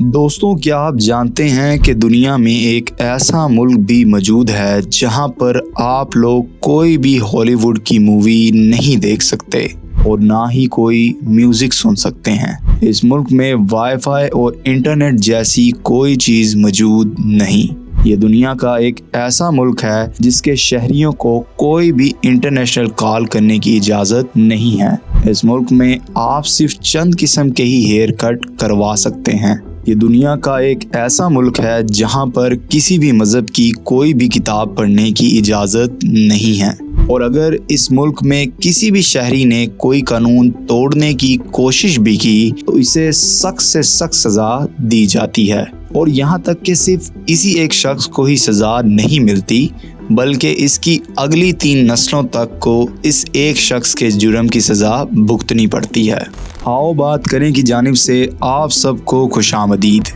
दोस्तों, क्या आप जानते हैं कि दुनिया में एक ऐसा मुल्क भी मौजूद है जहां पर आप लोग कोई भी हॉलीवुड की मूवी नहीं देख सकते और ना ही कोई म्यूजिक सुन सकते हैं। इस मुल्क में वाईफाई और इंटरनेट जैसी कोई चीज़ मौजूद नहीं। ये दुनिया का एक ऐसा मुल्क है जिसके शहरियों को कोई भी इंटरनेशनल कॉल करने की इजाज़त नहीं है। इस मुल्क में आप सिर्फ चंद किस्म के ही हेयर कट करवा सकते हैं। ये दुनिया का एक ऐसा मुल्क है जहां पर किसी भी मज़हब की कोई भी किताब पढ़ने की इजाज़त नहीं है, और अगर इस मुल्क में किसी भी शहरी ने कोई कानून तोड़ने की कोशिश भी की तो इसे सख्त से सख्त सज़ा दी जाती है। और यहाँ तक कि सिर्फ इसी एक शख्स को ही सज़ा नहीं मिलती, बल्कि इसकी अगली 3 नस्लों तक को इस एक शख्स के जुर्म की सज़ा भुगतनी पड़ती है। आओ बात करें कि जानिब से आप सबको खुशामदीद।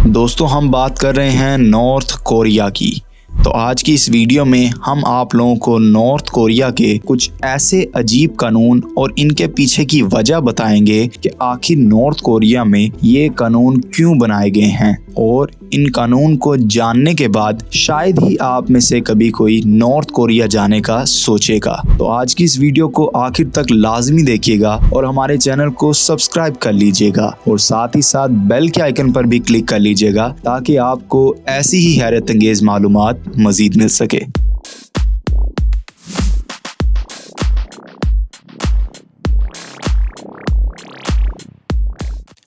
दोस्तों, हम बात कर रहे हैं नॉर्थ कोरिया की। तो आज की इस वीडियो में हम आप लोगों को नॉर्थ कोरिया के कुछ ऐसे अजीब कानून और इनके पीछे की वजह बताएंगे कि आखिर नॉर्थ कोरिया में ये कानून क्यों बनाए गए हैं, और इन कानून को जानने के बाद शायद ही आप में से कभी कोई नॉर्थ कोरिया जाने का सोचेगा। तो आज की इस वीडियो को आखिर तक लाजमी देखिएगा और हमारे चैनल को सब्सक्राइब कर लीजिएगा और साथ ही साथ बेल के आइकन पर भी क्लिक कर लीजिएगा ताकि आपको ऐसी ही हैरत अंगेज मालूमात मजीद मिल सके।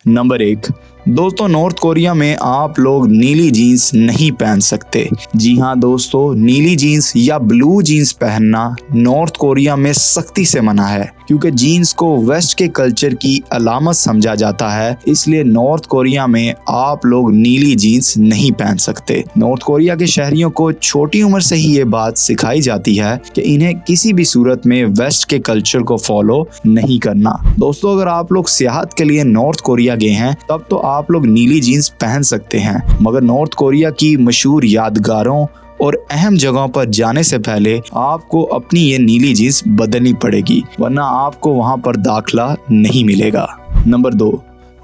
नंबर 1, दोस्तों, नॉर्थ कोरिया में आप लोग नीली जीन्स नहीं पहन सकते। जी हाँ दोस्तों, नीली जीन्स या ब्लू जीन्स पहनना नॉर्थ कोरिया में सख्ती से मना है, क्योंकि जीन्स को वेस्ट के कल्चर की अलामत समझा जाता है। इसलिए नॉर्थ कोरिया में आप लोग नीली जीन्स नहीं पहन सकते। नॉर्थ कोरिया के शहरियों को छोटी उम्र से ही ये बात सिखाई जाती है कि इन्हें किसी भी सूरत में वेस्ट के कल्चर को फॉलो नहीं करना। दोस्तों, अगर आप लोग सियाहत के लिए नॉर्थ कोरिया गए हैं तब तो आप लोग नीली जीन्स पहन सकते हैं, मगर नॉर्थ कोरिया की मशहूर यादगारों और अहम जगहों पर जाने से पहले आपको अपनी ये नीली जीन्स बदलनी पड़ेगी, वरना आपको वहां पर दाखिला नहीं मिलेगा। नंबर 2,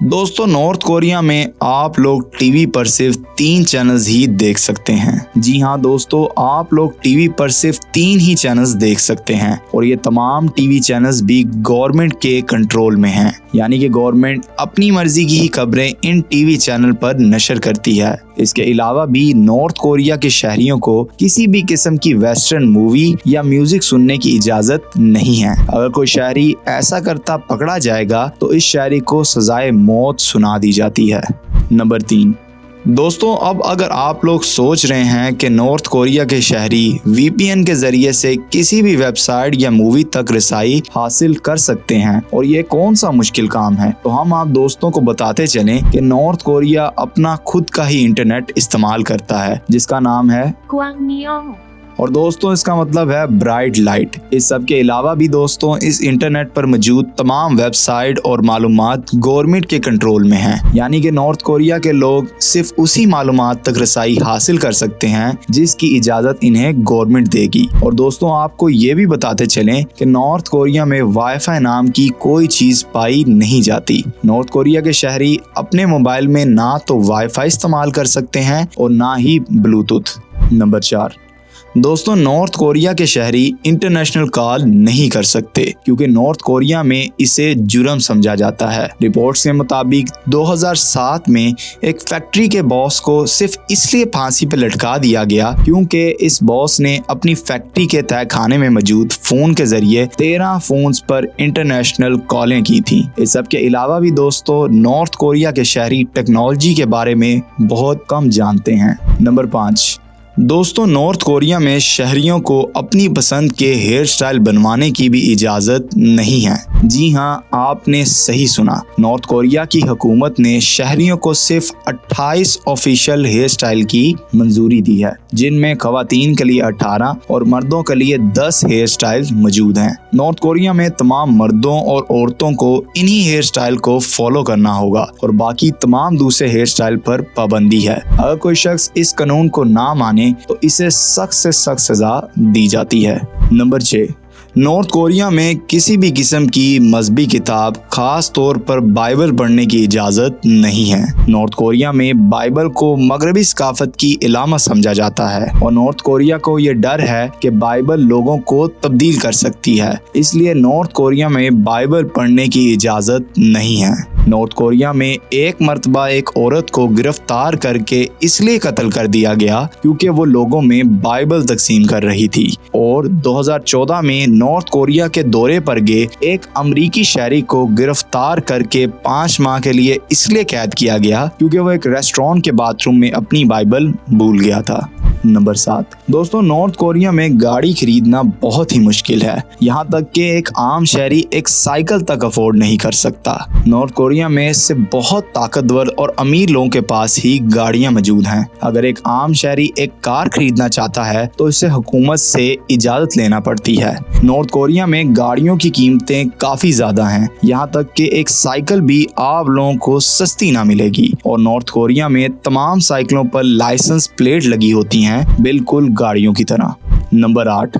दोस्तों, नॉर्थ कोरिया में आप लोग टीवी पर सिर्फ 3 चैनल्स ही देख सकते हैं। जी हाँ दोस्तों, आप लोग टीवी पर सिर्फ 3 ही चैनल्स देख सकते हैं, और ये तमाम टीवी चैनल्स भी गवर्नमेंट के कंट्रोल में हैं। यानी कि गवर्नमेंट अपनी मर्जी की ही खबरें इन टीवी चैनल पर नशर करती है। इसके अलावा भी नॉर्थ कोरिया के शहरियों को किसी भी किस्म की वेस्टर्न मूवी या म्यूजिक सुनने की इजाजत नहीं है। अगर कोई शहरी ऐसा करता पकड़ा जाएगा तो इस शहरी को सजाए मौत सुना दी जाती है। नंबर 3, दोस्तों, अब अगर आप लोग सोच रहे हैं कि नॉर्थ कोरिया के शहरी VPN के जरिए से किसी भी वेबसाइट या मूवी तक रसाई हासिल कर सकते हैं और ये कौन सा मुश्किल काम है, तो हम आप दोस्तों को बताते चलें कि नॉर्थ कोरिया अपना खुद का ही इंटरनेट इस्तेमाल करता है, जिसका नाम है क्वांगमियोंग। और दोस्तों, इसका मतलब है ब्राइट लाइट। इस सब के अलावा भी दोस्तों, इस इंटरनेट पर मौजूद तमाम वेबसाइट और मालूमात गवर्नमेंट के कंट्रोल में हैं। यानी कि नॉर्थ कोरिया के लोग सिर्फ उसी मालूमात तक रसाई हासिल कर सकते हैं जिसकी इजाजत इन्हें गवर्नमेंट देगी। और दोस्तों, आपको ये भी बताते चलें कि नॉर्थ कोरिया में वाईफाई नाम की कोई चीज पाई नहीं जाती। नॉर्थ कोरिया के शहरी अपने मोबाइल में ना तो वाईफाई इस्तेमाल कर सकते हैं और ना ही ब्लूटूथ। नंबर 4, दोस्तों, नॉर्थ कोरिया के शहरी इंटरनेशनल कॉल नहीं कर सकते क्योंकि नॉर्थ कोरिया में इसे जुर्म समझा जाता है। रिपोर्ट्स के मुताबिक 2007 में एक फैक्ट्री के बॉस को सिर्फ इसलिए फांसी पर लटका दिया गया क्योंकि इस बॉस ने अपनी फैक्ट्री के तहखाने में मौजूद फोन के जरिए 13 फोन्स पर इंटरनेशनल कॉलें की थी। इस सब के अलावा भी दोस्तों, नॉर्थ कोरिया के शहरी टेक्नोलॉजी के बारे में बहुत कम जानते हैं। नंबर 5, दोस्तों, नॉर्थ कोरिया में शहरियों को अपनी पसंद के हेयर स्टाइल बनवाने की भी इजाज़त नहीं है। जी हाँ, आपने सही सुना। नॉर्थ कोरिया की हुकूमत ने शहरियों को सिर्फ 28 ऑफिशियल हेयर स्टाइल की मंजूरी दी है, जिनमें खवातीन के लिए 18 और मर्दों के लिए 10 हेयर स्टाइल मौजूद हैं। नॉर्थ कोरिया में तमाम मर्दों और औरतों को इन्हीं हेयर स्टाइल को फॉलो करना होगा और बाकी तमाम दूसरे हेयर स्टाइल पर पाबंदी है। अगर कोई शख्स इस कानून को ना माने तो इसे सख्त से सख्त सजा दी जाती है। नंबर 6, नॉर्थ कोरिया में किसी भी किस्म की मजहबी किताब, खास तौर पर बाइबल पढ़ने की इजाज़त नहीं है। नॉर्थ कोरिया में बाइबल को मगरबी सकाफत की इलामा समझा जाता है और नॉर्थ कोरिया को ये डर है कि बाइबल लोगों को तब्दील कर सकती है, इसलिए नॉर्थ कोरिया में बाइबल पढ़ने की इजाज़त नहीं है। नॉर्थ कोरिया में एक मर्तबा एक औरत को गिरफ्तार करके इसलिए कत्ल कर दिया गया क्योंकि वो लोगों में बाइबल तकसीम कर रही थी। और 2014 में नॉर्थ कोरिया के दौरे पर गए एक अमरीकी शहरी को गिरफ्तार करके 5 माह के लिए इसलिए कैद किया गया क्योंकि वो एक रेस्टोरेंट के बाथरूम में अपनी बाइबल भूल गया था। नंबर 7 दोस्तों, नॉर्थ कोरिया में गाड़ी खरीदना बहुत ही मुश्किल है। यहाँ तक कि एक आम शहरी एक साइकिल तक अफोर्ड नहीं कर सकता। नॉर्थ कोरिया में से बहुत ताकतवर और अमीर लोगों के पास ही गाड़ियाँ मौजूद हैं। अगर एक आम शहरी एक कार खरीदना चाहता है तो इसे हुकूमत से इजाज़त लेना पड़ती है। नॉर्थ कोरिया में गाड़ियों की कीमतें काफ़ी ज़्यादा हैं, यहाँ तक कि एक साइकिल भी आप लोगों को सस्ती ना मिलेगी। और नॉर्थ कोरिया में तमाम साइकिलों पर लाइसेंस प्लेट लगी होती हैं, बिल्कुल गाड़ियों की तरह। नंबर 8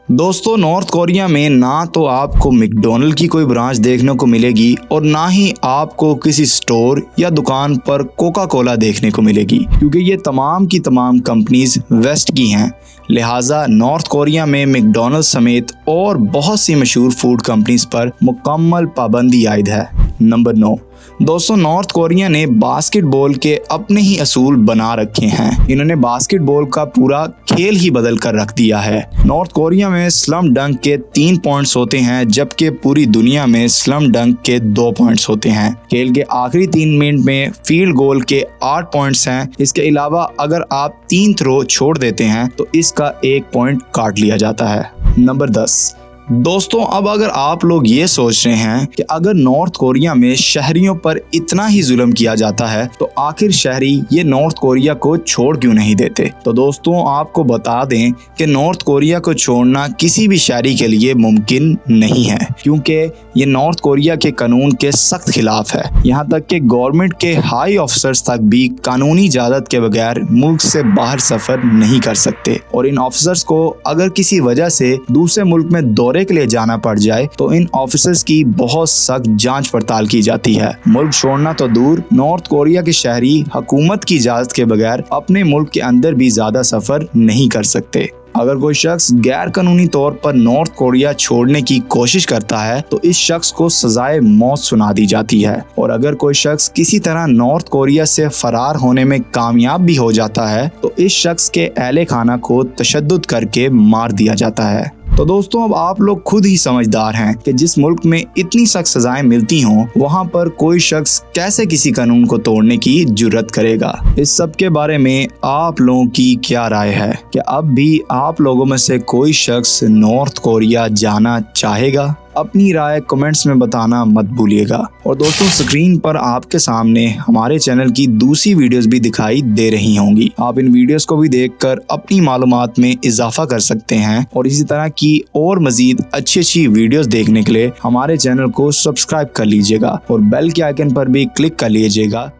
दोस्तों, नॉर्थ कोरिया में ना तो आपको मैकडॉनल्ड की कोई ब्रांच देखने को मिलेगी और ना ही आपको किसी स्टोर या दुकान पर कोका कोला देखने को मिलेगी क्योंकि ये तमाम की तमाम कंपनीज वेस्ट की हैं। लिहाजा नॉर्थ कोरिया में मैकडॉनल्ड समेत और बहुत सी मशहूर फूड कंपनीज पर मुकम्मल पाबंदी आयद है। नंबर 9 दोस्तों, नॉर्थ कोरिया ने बास्केटबॉल के अपने ही असूल बना रखे हैं। इन्होंने बास्केटबॉल का पूरा खेल ही बदल कर रख दिया है। नॉर्थ कोरिया में स्लम डंक के 3 पॉइंट्स होते हैं जबकि पूरी दुनिया में स्लम डंक के 2 पॉइंट्स होते हैं। खेल के आखिरी 3 मिनट में फील्ड गोल के 8 पॉइंट्स हैं। इसके अलावा अगर आप 3 थ्रो छोड़ देते हैं तो इसका 1 पॉइंट काट लिया जाता है। नंबर 10 दोस्तों, अब अगर आप लोग ये सोच रहे हैं कि अगर नॉर्थ कोरिया में शहरियों पर इतना ही जुल्म किया जाता है तो आखिर शहरी ये नॉर्थ कोरिया को छोड़ क्यों नहीं देते, तो दोस्तों आपको बता दें कि नॉर्थ कोरिया को छोड़ना किसी भी शहरी के लिए मुमकिन नहीं है क्योंकि ये नॉर्थ कोरिया के कानून के सख्त खिलाफ है। यहाँ तक कि गवर्नमेंट के हाई ऑफिसर्स तक भी कानूनी इजाज़त के बगैर मुल्क से बाहर सफर नहीं कर सकते और इन ऑफिसर्स को अगर किसी वजह से दूसरे मुल्क में दौरे के लिए जाना पड़ जाए तो इन ऑफिसर्स की बहुत सख्त जांच पड़ताल की जाती है। मुल्क छोड़ना तो दूर, नॉर्थ कोरिया के शहरी हुकूमत की इजाजत के बगैर अपने मुल्क के अंदर भी ज्यादा सफर नहीं कर सकते। अगर कोई शख्स गैर कानूनी तौर पर नॉर्थ कोरिया छोड़ने की कोशिश करता है तो इस शख्स को सजाए मौत सुना दी जाती है और अगर कोई शख्स किसी तरह नॉर्थ कोरिया से फरार होने में कामयाब भी हो जाता है तो इस शख्स के अहले खाना को तशद्दुद करके मार दिया जाता है। तो दोस्तों अब आप लोग खुद ही समझदार हैं कि जिस मुल्क में इतनी सख्त सजाएं मिलती हों वहां पर कोई शख्स कैसे किसी कानून को तोड़ने की जुर्रत करेगा। इस सब के बारे में आप लोगों की क्या राय है? क्या अब भी आप लोगों में से कोई शख्स नॉर्थ कोरिया जाना चाहेगा? अपनी राय कमेंट्स में बताना मत भूलिएगा। और दोस्तों स्क्रीन पर आपके सामने हमारे चैनल की दूसरी वीडियोस भी दिखाई दे रही होंगी। आप इन वीडियोस को भी देखकर अपनी मालूमात में इजाफा कर सकते हैं और इसी तरह की और मजीद अच्छी वीडियोस देखने के लिए हमारे चैनल को सब्सक्राइब कर लीजिएगा और बेल के आइकन पर भी क्लिक कर लीजिएगा